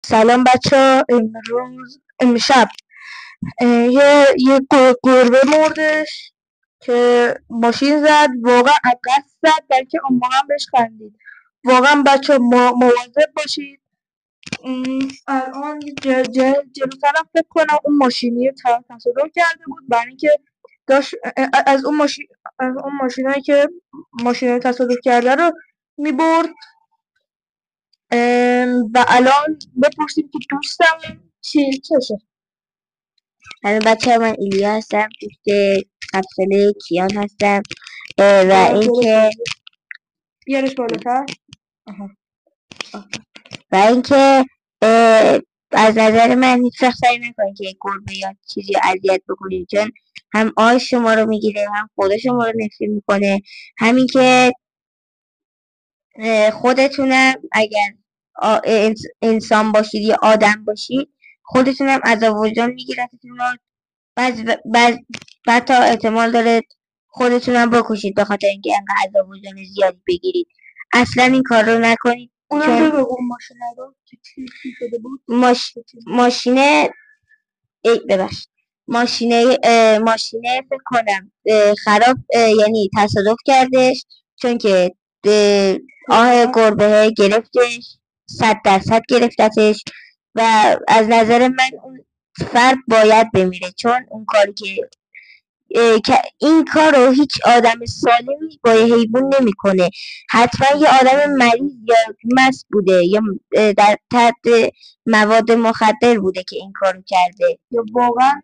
سلام بچه، امشب یه گربه مردش که ماشین زد. واقعا عقب زد برای که اون موقع هم بهش خندید. واقعا بچه مواظب باشید. الان جلوترم فکر کنم اون ماشینی تصادف کرده بود، برای اینکه داشت از اون ماشینایی که ماشین تصادف کرده رو میبرد. و الان بپرسیم که دوستم چشه. الان بچه من ایلیا هستم، دوست قبسله کیان هستم و اینکه بیارش بالاتر. از نظر من هیچ وقت سعی نکنید که گربه یا چیزی اذیت بکنید، چون هم آش شما رو میگیره، هم خود شما رو نفرین میکنه. همین که خودتونم اگر انسان باشید یا آدم باشید، خودتونم عذاب وجدان میگیرتتون. بعد تا احتمال داره خودتونم بکشید به خاطر اینکه انقدر عذاب وجدان زیادی بگیرید. اصلا این کار رو نکنید. اونم بگو اون ماشینه رو که چی شده بود. ماشینه فکر کنم خراب، یعنی تصادف کردش، چون که گربه گرفتش، 100% گرفتتش. و از نظر من اون فرد باید بمیره، چون اون کاری که این کار رو هیچ آدم سالمی با یه حیوان نمیکنه. حتما یه آدم مریض یا مست بوده یا در تحت مواد مخدر بوده که این کارو کرده، یا واقعا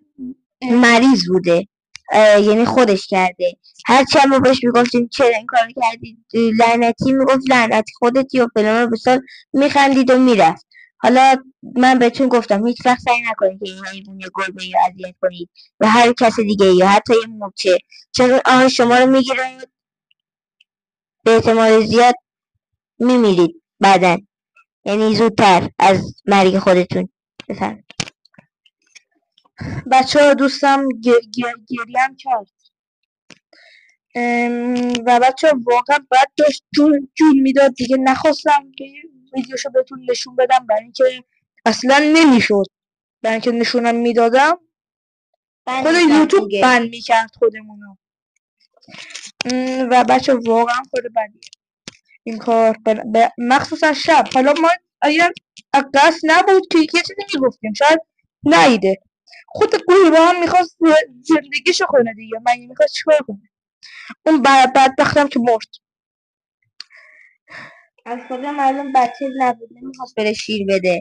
مریض بوده، یعنی خودش کرده. هرچی هم ما بهش میگفتیم چرا این کارو کردی لعنتی، میگفت لعنتی خودتی و فلان و بسار، میخندید و میرفت. حالا من بهتون گفتم هیچ وقت سعی نکنید که این حیوان یا گربه یا اذیت کنید و هر کس دیگه یا حتی یه مورچه، چون آن شما رو میگیره، به احتمال زیاد میمیرید بعدن، یعنی زودتر از مرگ خودتون. بفرمایید. بچه ها دوستم گریم کرد و بچه ها واقعا بد داشت جون میداد دیگه. نخواستم ویدیوشو بهتون نشون بدم برای اینکه اصلا نمیشد، برای اینکه نشونم میدادم خود یوتیوب بند میکرد خودمونو. و بچه واقعا خود بدیه این کار، مخصوصا شب. حالا ما اگر قصد نبود که یه چیزی میگفتیم، شاید نیده. خود گربه هم میخواست زندگیشو کنه دیگه، من میخواست چیکار کنه. اون بدبختم که مرد. از خودم معلوم بچه نبود، نمیخواست بره شیر بده.